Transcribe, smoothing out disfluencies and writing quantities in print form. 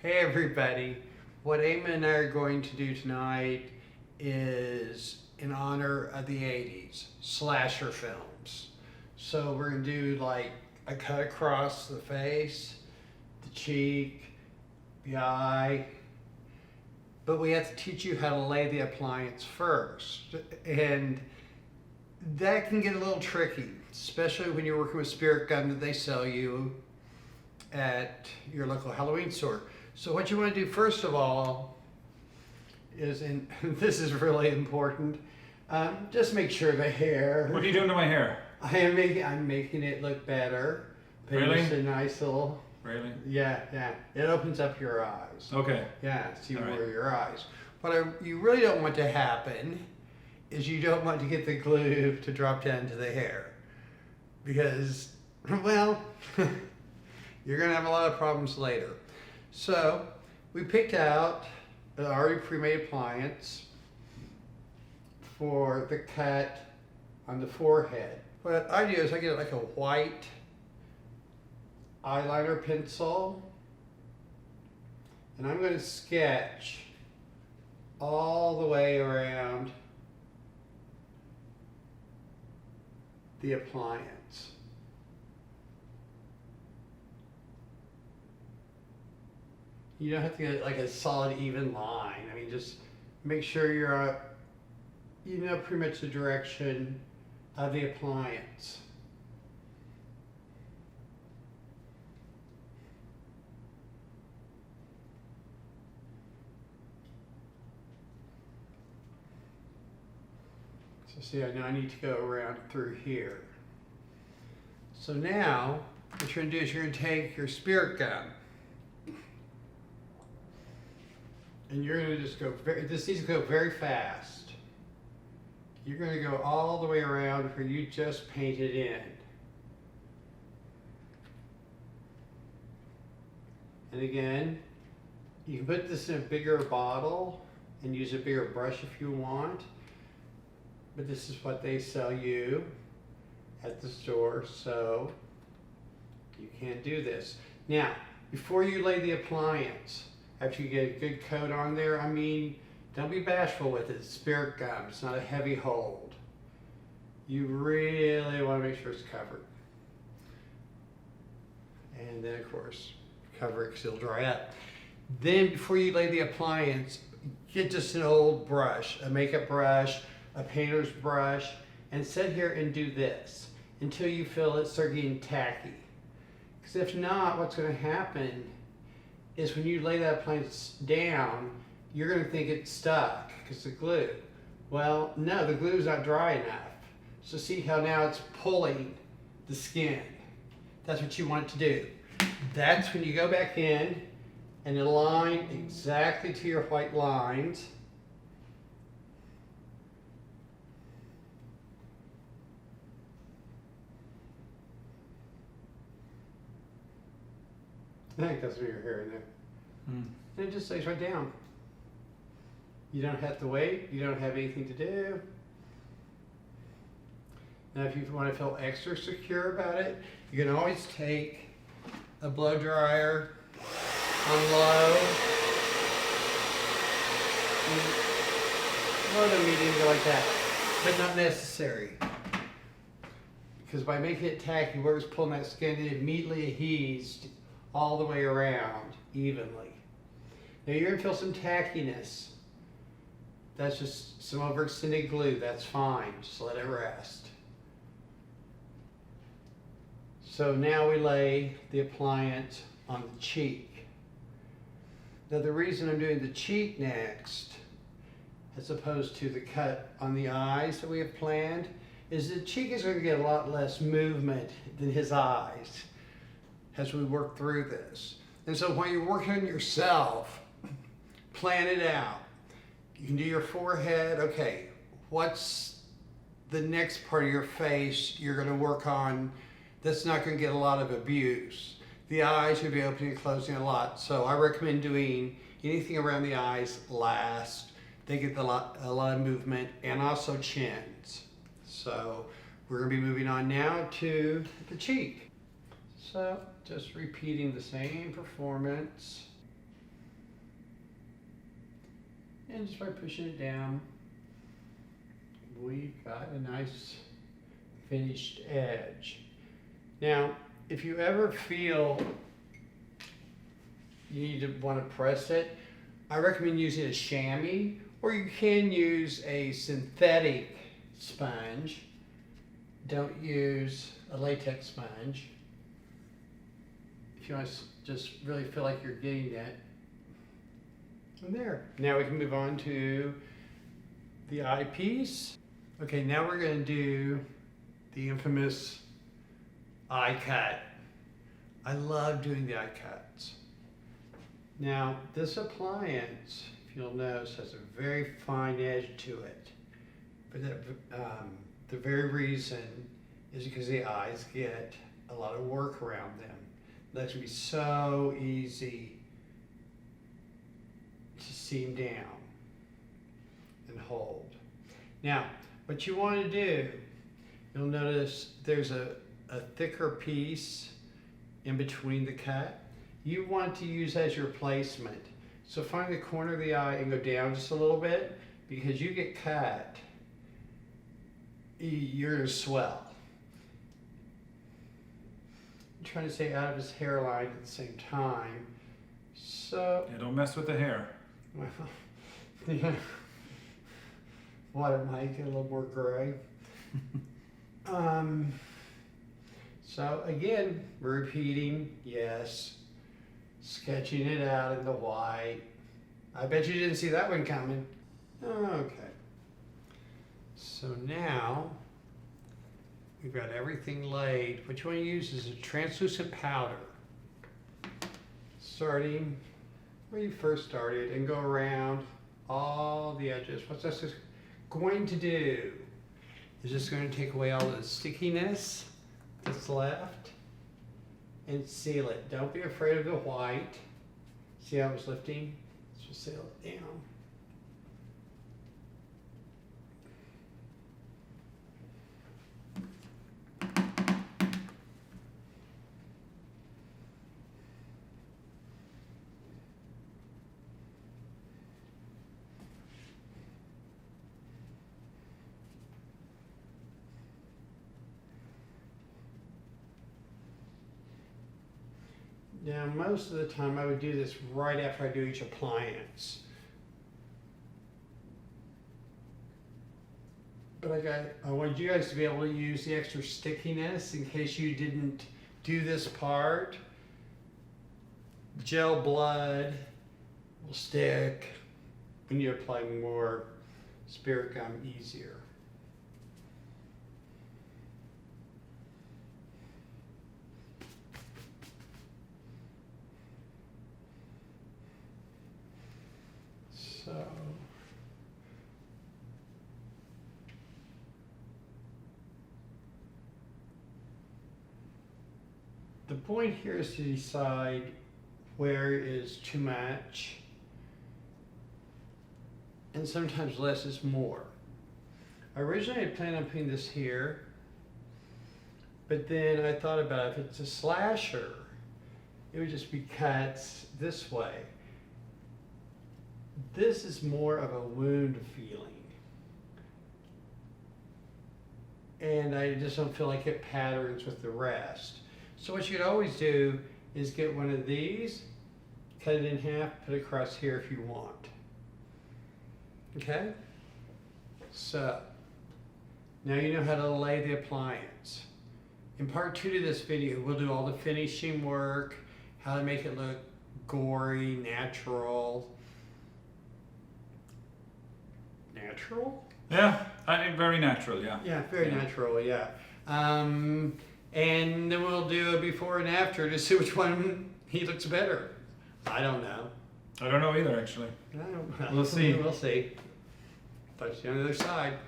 Hey everybody, what Eamon and I are going to do tonight is in honor of the 80s, slasher films. So we're going to do like a cut across the face, the cheek, the eye, but we have to teach you how to lay the appliance first. And that can get a little tricky, especially when you're working with spirit gum that they sell you at your local Halloween store. So what you want to do first of all is, and this is really important, just make sure the hair. What are you doing to my hair? I'm making it look better. Really? Just a nice little. Really? Yeah. It opens up your eyes. Okay. Yeah, see All right. where your eyes. You really don't want to happen is you don't want to get the glue to drop down to the hair, because, well, you're going to have a lot of problems later. So we picked out an already pre-made appliance for the cut on the forehead. What I do is I get like a white eyeliner pencil, and I'm going to sketch all the way around the appliance. You don't have to get like a solid even line. I mean, just make sure you know pretty much the direction of the appliance. So see, I know I need to go around through here. So now, what you're going to do is you're going to take your spirit gum, and you're going to just go this needs to go very fast. You're going to go all the way around where you just painted in. And again, you can put this in a bigger bottle and use a bigger brush if you want, but this is what they sell you at the store, so you can't do this. Now, before you lay the appliance, after you get a good coat on there, I mean, don't be bashful with it. It's spirit gum. It's not a heavy hold. You really want to make sure it's covered. And then, of course, cover it because it'll dry up. Then, before you lay the appliance, get just an old brush, a makeup brush, a painter's brush, and sit here and do this until you feel it start getting tacky. Because if not, what's going to happen is when you lay that appliance down, you're going to think it's stuck because the glue. Well, no, the glue's not dry enough. So see how now it's pulling the skin. That's what you want it to do. That's when you go back in and align exactly to your white lines. I think that's what your hair in there. And it just lays right down. You don't have to wait. You don't have anything to do. Now, if you want to feel extra secure about it, you can always take a blow dryer on low. Low to medium, go like that. But not necessary. Because by making it tacky, where it's pulling that skin, it immediately adheres all the way around evenly. Now you're going to feel some tackiness. That's just some overextended glue. That's fine. Just let it rest. So now we lay the appliance on the cheek. Now the reason I'm doing the cheek next, as opposed to the cut on the eyes that we have planned, is the cheek is going to get a lot less movement than his eyes as we work through this. And so when you're working on yourself, plan it out. You can do your forehead. Okay, what's the next part of your face you're going to work on that's not going to get a lot of abuse? The eyes you'll be opening and closing a lot. So I recommend doing anything around the eyes last. They get a lot of movement, and also chins. So we're going to be moving on now to the cheek. So just repeating the same performance. And just by pushing it down, we've got a nice finished edge. Now, if you ever feel you need to want to press it, I recommend using a chamois, or you can use a synthetic sponge. Don't use a latex sponge. If you want to just really feel like you're getting that. And there. Now we can move on to the eyepiece. Okay, now we're going to do the infamous eye cut. I love doing the eye cuts. Now, this appliance, if you'll notice, has a very fine edge to it. For that, the very reason is because the eyes get a lot of work around them. That's going to be so easy to seam down and hold. Now, what you want to do, you'll notice there's a thicker piece in between the cut. You want to use as your placement. So find the corner of the eye and go down just a little bit, because you get cut, you're going to swell. I'm trying to stay out of his hairline at the same time. So. Yeah, don't mess with the hair. Well, yeah. Water might get a little more gray. So again, repeating, yes. Sketching it out in the white. I bet you didn't see that one coming. Okay. So now we've got everything laid. What you want to use is a translucent powder. Starting where you first started and go around all the edges. What's this going to do is just going to take away all the stickiness that's left and seal it. Don't be afraid of the white. See how it's lifting? Let's just seal it down. Now, most of the time I would do this right after I do each appliance. But I wanted you guys to be able to use the extra stickiness in case you didn't do this part. Gel blood will stick when you apply more spirit gum easier. So the point here is to decide where is too much, and sometimes less is more. Originally I planned on putting this here, but then I thought about if it's a slasher, it would just be cuts this way. This is more of a wound feeling. And I just don't feel like it patterns with the rest. So what you could always do is get one of these, cut it in half, put it across here if you want. Okay? So, now you know how to lay the appliance. In part 2 to this video, we'll do all the finishing work, how to make it look gory, natural. Natural? Yeah, I think very natural, yeah. Yeah, very natural, yeah. And then we'll do a before and after to see which one he looks better. I don't know. I don't know either, actually. I don't know. We'll see. We'll see. But see you on the other side.